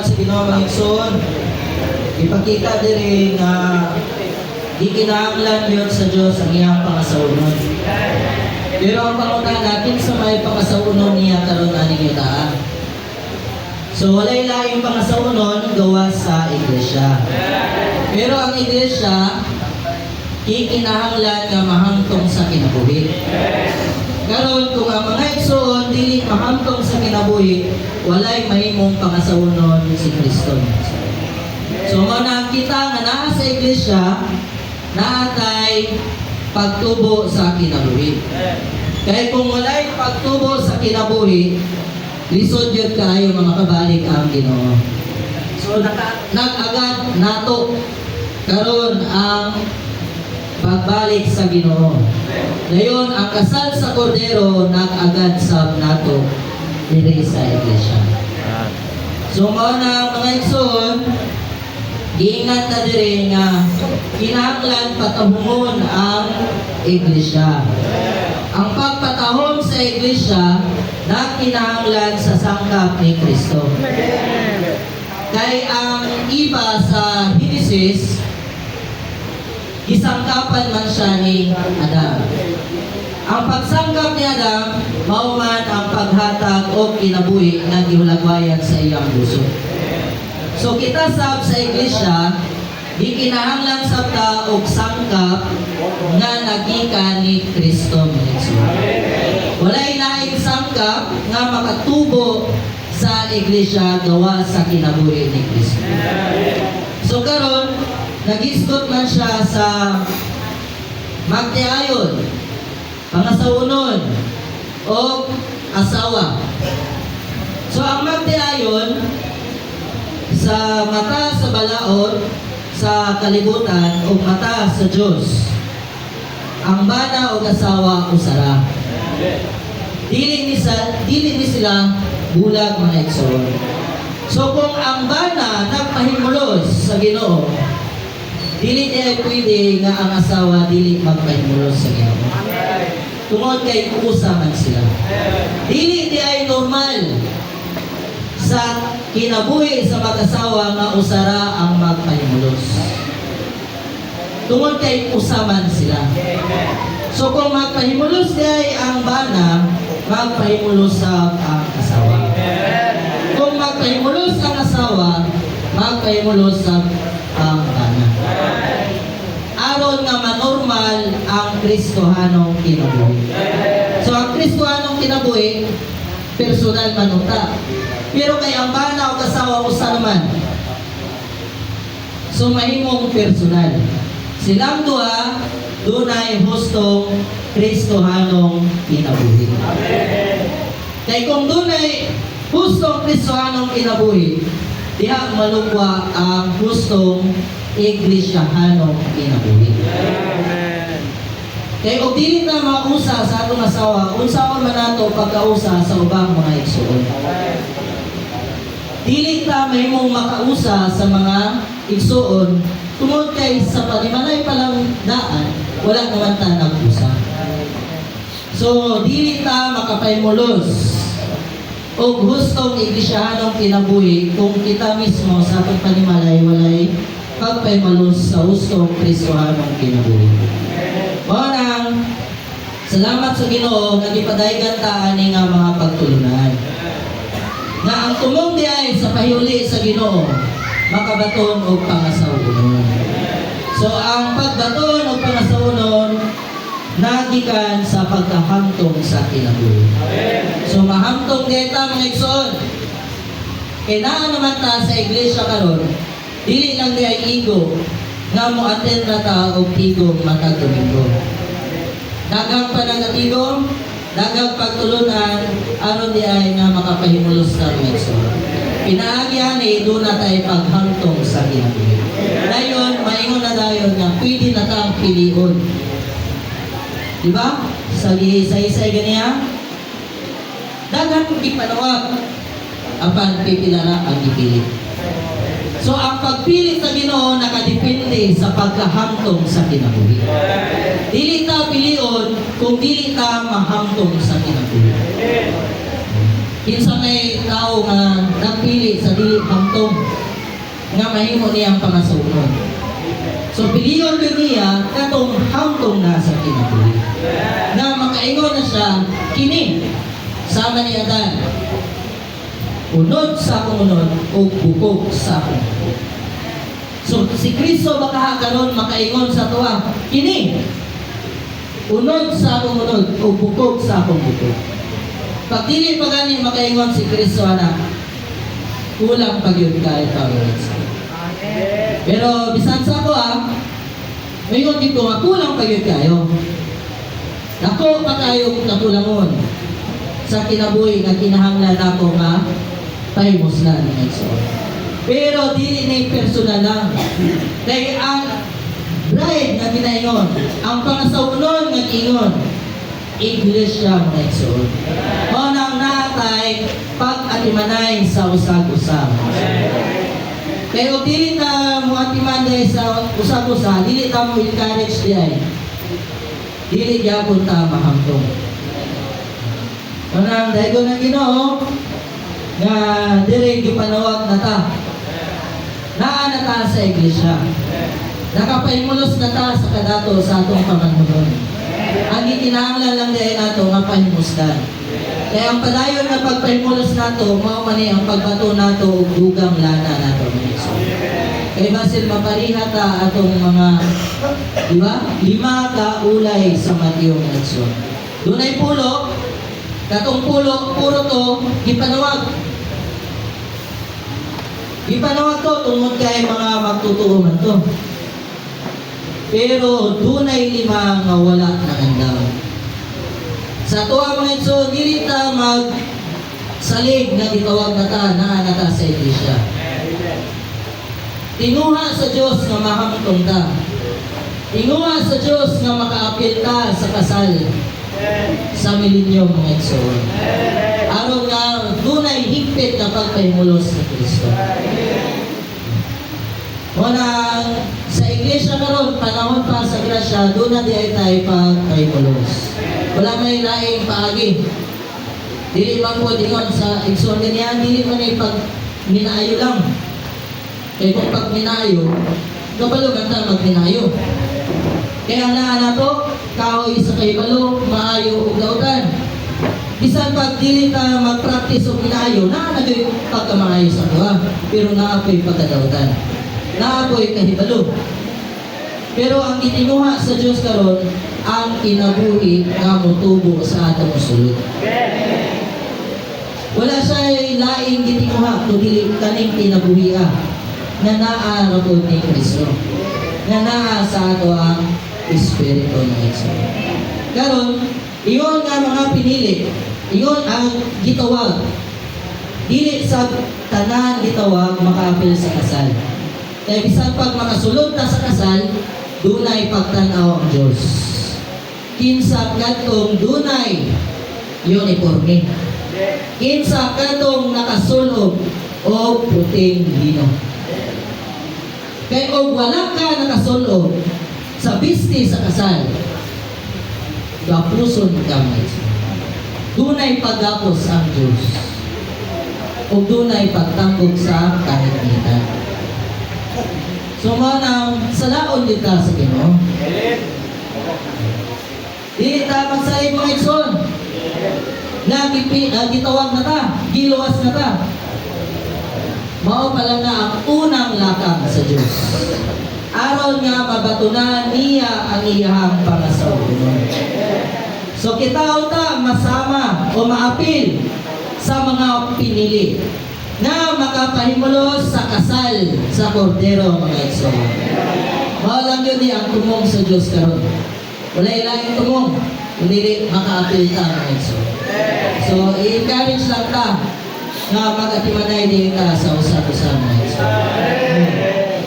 salamat sa Ginoo mga igsoon. Ipakita diri nga di kinahanglan yun sa Dios ang iyang pangasaunon. Pero ang pangunahan natin sa may pangasaunon niya karon aning yuta. So walay laing pangasaunon gawa sa iglesia. Pero ang iglesia ikinahanglan nga mahangtong sa kinabuhi. Karon kung ang mga igsoon dili mahangtong sa kinabuhi, walay mahimong pangasaunon si Kristo. So muna kita nga naa sa iglesia naatay pagtubo sa kinabuhi. Kaya kung walay pagtubo sa kinabuhi, lisod yun kayo nga makabalik ang Ginoo. So nag-agad nato karon ang pagbalik sa Ginoo. Ngayon, ang kasal sa kordero nag-agad sa nato diri sa iglesia. So mao na mga igsoon, giingat na diri nga kinahanglan patahumon ang iglesia. Ang pagpatahom sa iglesia na kinahanglan sa sangkap ni Kristo. Kay ang iba sa Genesis, isangkapan man siya ni Adam. Ang pagsangkap ni Adam, mauman ang paghatag o kinabuhi na gihulagwayan sa iyang puso. So kita sab sa iglesia, di kinahanglan sabta og sangkap nga nagikan ni Kristo. Walay laing sangkap nga makatubo sa iglesia gawa sa kinabuhi ni Kristo. So karon nagisgot man siya sa magtiayon, pangasaunon, o asawa. So ang magtiayon, sa mata sa balaod, sa kalibutan, o mata sa Diyos, ang bana o asawa usara. Dili ni sila bulag mga igsoon. So kung ang bana nagpahimulos sa Ginoo, dili niya pwede nga ang asawa dili magpahimulos sa Ginoo. Tungod kay usa man sila. Dili di ay normal sa kinabuhi sa mag-asawa nga usara ang magpahimulos. Tungod kay usa man sila. So kung magpahimulos di ay ang bana, magpahimulos sa ang asawa. Kung magpahimulos ang asawa, magpahimulos sa ang bana. Aron nga manormal ang Kristohanong kinabuhi. So ang Kristohanong kinabuhi, personal manuta. Pero kay ang bana o kasawa usa naman. So mahimong personal. Silang duha dunay hustong Kristohanong kinabuhi. Kay kung dunay hustong Kristohanong kinabuhi, diha malugwa ang hustong Iglesyahanong kinabuhi. Kay og dili na mausa sa atong asawa, unsaon man nato pagkausa sa ubang mga igsoon. Dili ta mahimong makausa sa mga igsoon tungod kay sa panimalay pa lang daan, wala naman ta nag-usa. So dili ta makapahimulos o hustong Iglesyahanong kinabuhi kung kita mismo sa atong panimalay walay pagpahimulos sa hustong Kristohanong kinabuhi. Marang salamat sa Ginoo nga gipadaygan ta ani nga mga pagtulunan. Nga ang tumong di ay sa pahiuli sa Ginoo makabaton og pangasaunon. So ang pagbaton og pangasaunon nagikan sa pagkahangtong sa kinabuhi. So mahangtong deta mga igsoon. Kaya naman ta sa iglesia karon, dili lang di ay igo nga mo attend na ta og tigom matag Domingo. Daghang panangatigom, daghang pagtulunan aron di ay nga makapahimulos sa mga igsoon. Pinaagyan ni doon na tayo paghangtong sa kinabuhi. Dayon, maingon na dayon nga pwede na tang pilion. Diba? Sa isa-isa ganiya, daghang ipanawag apan pipilara ang ipili. So ang pagpili sa Ginoo nakadepende sa pagkahangtong sa kinabuhi. Dili ta pilion kung dili ta mahangtong sa kinabuhi. kinsa may tao nga nagpili sa dili hamtong nga mahimo niyang pangasaunon. So piliyon ko niya katong hamtong na sa kinabuhi. Na makaingon na siya kini sama ni Adan. Unod sa akong unod o bukog sa akong bukog. So si Kristo baka karon makaingon sa tuwa kini unod sa akong unod o bukog sa akong bukog. Pag dili pa gani makaingon si Kristo ana, kulang pag yun kayo tawag. Pero bisan sa ako mayon dito nga kulang pag yun kayo. Nako pa kayo kakulangon sa kinabuhi nga kinahanglan nako nga pahimoslan ng Igsoon. Pero dili na personal lang. Kaya ang bride nga ginaingon, ang pangasaunon nga ingon, Iglesia mga Igsoon. O nang natay pag-atimanay sa usag-usag. Kaya dili na mo atimanay sa usag-usag, dili ta mo encourage diay. Dili gyapon ta mahamtong. O nang daygo na Ginoo nga dili gipanawag na ta. Naa na ta sa iglesia. Nakapahimulos na ta sa kadato sa atong pamanunon. Ang itinahanglan lang dahil nato nga pahimusdan. Kaya ang padayon na pagpahimulos nato, mao man ang pagbato nato og dugang lana nato. Kaya basil mapariha ta atong mga, di ba? 5 ka ulay sa Mateo nga Igsoon. Dunay pulo, katong pulo, puro to, gipanawag. Gipanawag to, tungod kay mga magtutuo man to. Pero dunay 5 nga wala na andaw. Sa tuwa mga Igsoon, dili ta magsalig nga gitawag na ta, naa na ta sa iglesia. Tinguha sa Dios nga mahamtong ta. Tinguha sa Dios nga makaapil ta sa kasal sa milenyo mga Igsoon. Aron nga dunay higpit na pagpahimulos sa Kristo. Unang sa iglesia karon panahon pa sa grasya, doon na di ay tayo pagpahimulos. Wala may laing paagi. Dili man po dingon sa Igsoon ganyan, dili man ay pag minaayo lang. Kaya kung pag minayo, kabalugan ta magminayo. Kaya na to, kahoy sa kaibalo, maayo ug dautan. Bisan pag dili ta mag-practice og minayo, nagay pagkamaayo sa tuwa, pero naapoy pagkadautan. Naapoy kahibalo. Pero ang itinuha sa Dios karon ang kinabuhi nga motubo sa atong sulod. Wala siya laing gitinuha kundi kaning kinabuhi nga naa ra pod ni Kristo. Nga naa sa ato ang Espiritu ng Igsoon. Karon, iyon nga mga pinili, iyon ang gitawag. Dili sa tanan gitawag makaapil sa kasal. Kaya bisan pag makasulod ta sa kasal, dunay pagtanaw ang Dios. Kinsa kadtong dunay uniforme. Kinsa kadtong nakasulog o puting lino. Kaya kung wala ka nakasulog sa bisti sa kasal, gapuson ka mga Igsoon. Dunay pagapos ang Dios. O dunay pagtanggog sa kahitnitan. So manang salaon din ta sa Ginoo. Dili ta magsalig mga Igsoon. Gitawag na ta, giluwas na ta. Mao pa lang na ang unang lakang sa Dios. Aron nga mabatunan niya ang iyahang pangasaunon. So kita ta masama o maapil sa mga pinili na makapahimulos sa kasal sa kordero mga Igsoon. Mao lang yun ang tumong sa Dios karon. Wala ilang tumong, kundi makaapil ta mga Igsoon. So i-encourage lang ta nga mag-atimanay din ka sa usap-usap mga Igsoon.